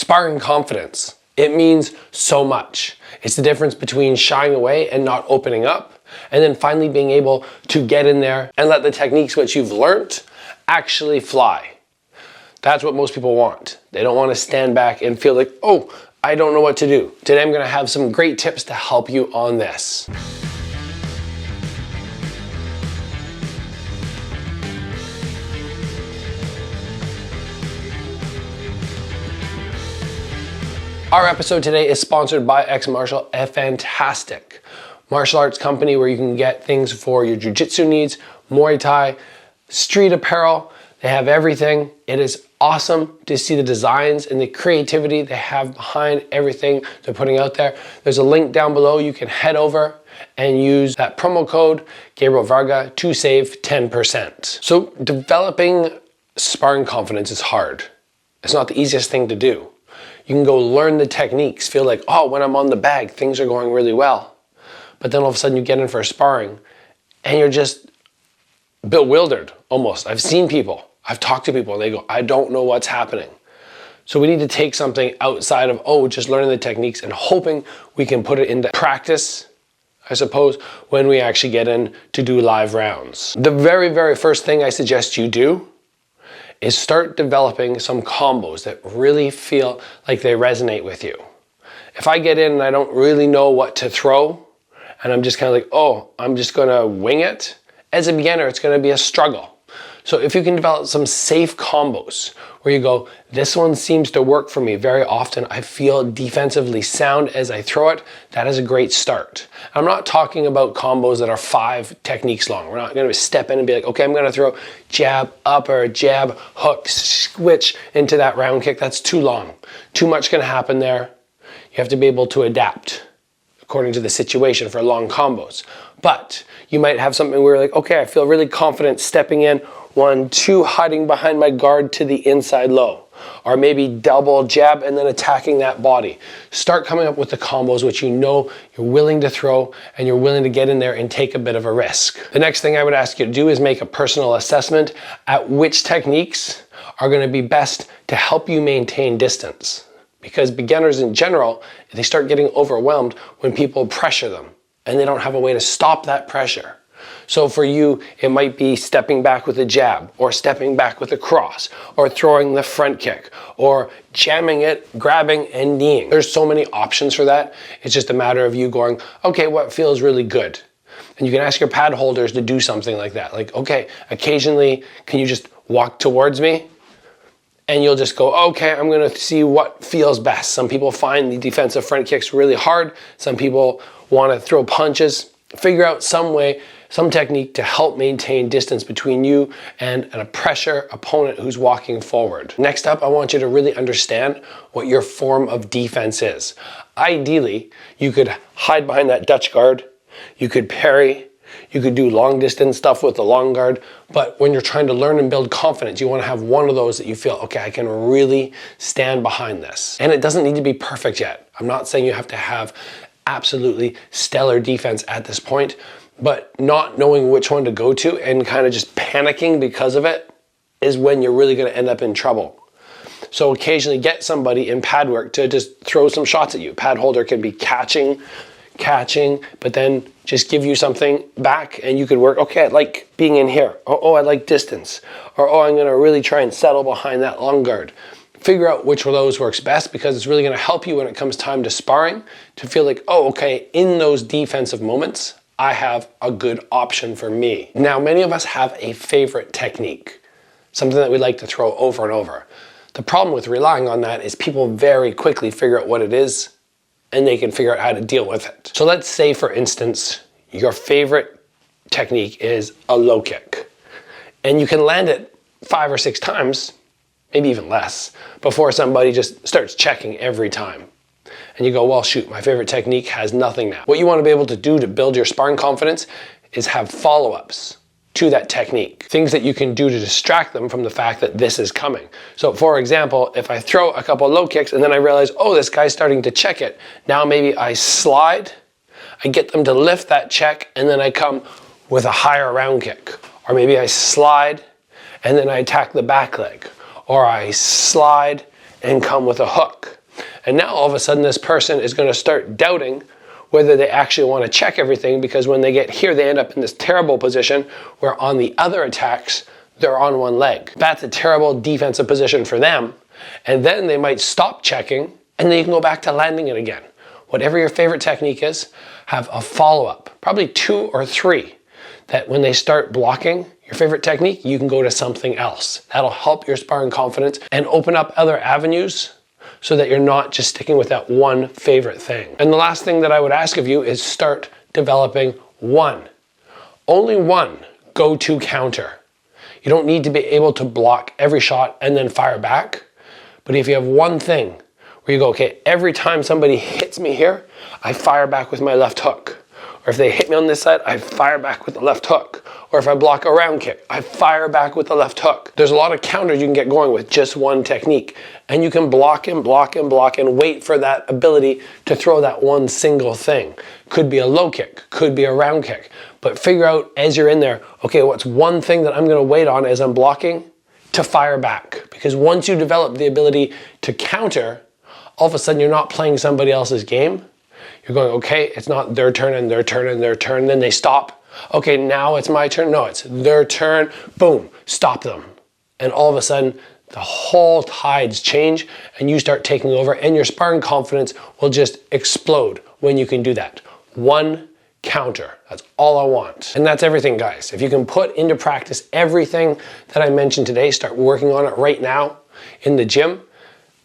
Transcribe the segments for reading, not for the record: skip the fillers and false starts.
Sparring confidence. It means so much. It's the difference between shying away and not opening up, and then finally being able to get in there and let the techniques which you've learned actually fly. That's what most people want. They don't want to stand back and feel like, oh, I don't know what to do. Today I'm going to have some great tips to help you on this. Our episode today is sponsored by XMartial, a fantastic martial arts company where you can get things for your jiu-jitsu needs, Muay Thai, street apparel. They have everything. It is awesome to see the designs and the creativity they have behind everything they're putting out there. There's a link down below. You can head over and use that promo code Gabriel Varga to save 10%. So developing sparring confidence is hard. It's not the easiest thing to do. You can go learn the techniques, feel like, oh, when I'm on the bag, things are going really well. But then all of a sudden you get in for a sparring and you're just bewildered almost. I've seen people, I've talked to people and they go, I don't know what's happening. So we need to take something outside of, oh, just learning the techniques and hoping we can put it into practice, I suppose, when we actually get in to do live rounds. The very, very first thing I suggest you do is start developing some combos that really feel like they resonate with you. If I get in and I don't really know what to throw, and I'm just kind of like, oh, I'm just gonna wing it, as a beginner, it's gonna be a struggle. So if you can develop some safe combos where you go, this one seems to work for me very often, I feel defensively sound as I throw it, that is a great start. I'm not talking about combos that are 5 techniques long. We're not gonna step in and be like, okay, I'm gonna throw jab, upper, jab, hook, switch into that round kick. That's too long. Too much can happen there. You have to be able to adapt according to the situation for long combos. But you might have something where you're like, okay, I feel really confident stepping in, 1, 2, hiding behind my guard to the inside low. Or maybe double jab and then attacking that body. Start coming up with the combos which you know you're willing to throw and you're willing to get in there and take a bit of a risk. The next thing I would ask you to do is make a personal assessment at which techniques are going to be best to help you maintain distance. Because beginners in general, they start getting overwhelmed when people pressure them and they don't have a way to stop that pressure. So for you, it might be stepping back with a jab, or stepping back with a cross, or throwing the front kick, or jamming it, grabbing and kneeing. There's so many options for that. It's just a matter of you going, okay, what feels really good? And you can ask your pad holders to do something like that. Like, okay, occasionally, can you just walk towards me? And you'll just go, okay, I'm gonna see what feels best. Some people find the defensive front kicks really hard. Some people wanna throw punches. Figure out some way, some technique to help maintain distance between you and a pressure opponent who's walking forward. Next up, I want you to really understand what your form of defense is. Ideally, you could hide behind that Dutch guard, you could parry, you could do long distance stuff with the long guard, but when you're trying to learn and build confidence, you want to have one of those that you feel, okay, I can really stand behind this. And it doesn't need to be perfect yet. I'm not saying you have to have absolutely stellar defense at this point, but not knowing which one to go to and kind of just panicking because of it is when you're really going to end up in trouble. So occasionally get somebody in pad work to just throw some shots at you. Pad holder can be catching, but then just give you something back and you could work, okay, I like being in here. Oh, I like distance. Or, oh, I'm going to really try and settle behind that long guard. Figure out which of those works best, because it's really going to help you when it comes time to sparring to feel like, oh, okay, in those defensive moments, I have a good option for me. Now, many of us have a favorite technique, something that we like to throw over and over. The problem with relying on that is people very quickly figure out what it is and they can figure out how to deal with it. So let's say, for instance, your favorite technique is a low kick and you can land it 5 or 6 times, maybe even less, before somebody just starts checking every time. And you go, well, shoot, my favorite technique has nothing now. What you want to be able to do to build your sparring confidence is have follow-ups to that technique. Things that you can do to distract them from the fact that this is coming. So for example, if I throw a couple of low kicks and then I realize, oh, this guy's starting to check it. Now maybe I slide, I get them to lift that check, and then I come with a higher round kick. Or maybe I slide and then I attack the back leg. Or I slide and come with a hook. And now all of a sudden this person is going to start doubting whether they actually want to check everything, because when they get here, they end up in this terrible position where on the other attacks, they're on one leg. That's a terrible defensive position for them. And then they might stop checking, and then you can go back to landing it again. Whatever your favorite technique is, have a follow-up, probably 2 or 3, that when they start blocking your favorite technique, you can go to something else. That'll help your sparring confidence and open up other avenues so that you're not just sticking with that one favorite thing. And the last thing that I would ask of you is start developing only one go-to counter. You don't need to be able to block every shot and then fire back. But if you have one thing where you go, okay, every time somebody hits me here, I fire back with my left hook. Or if they hit me on this side, I fire back with the left hook. Or if I block a round kick, I fire back with the left hook. There's a lot of counters you can get going with just one technique. And you can block and block and block and wait for that ability to throw that one single thing. Could be a low kick, could be a round kick. But figure out as you're in there, okay, what's one thing that I'm gonna wait on as I'm blocking to fire back? Because once you develop the ability to counter, all of a sudden you're not playing somebody else's game. You're going, okay, it's not their turn and their turn and their turn, then they stop. Okay, now it's my turn. No, it's their turn. Boom, stop them. And all of a sudden, the whole tides change and you start taking over, and your sparring confidence will just explode when you can do that. One counter, that's all I want. And that's everything, guys. If you can put into practice everything that I mentioned today, start working on it right now in the gym.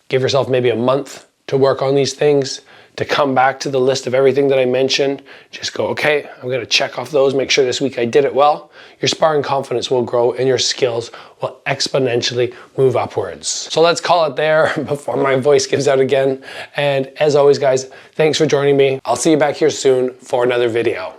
Give yourself maybe a month to work on these things, to come back to the list of everything that I mentioned. Just go, okay, I'm gonna check off those, make sure this week I did it well. Your sparring confidence will grow and your skills will exponentially move upwards. So let's call it there before my voice gives out again. And as always, guys, thanks for joining me. I'll see you back here soon for another video.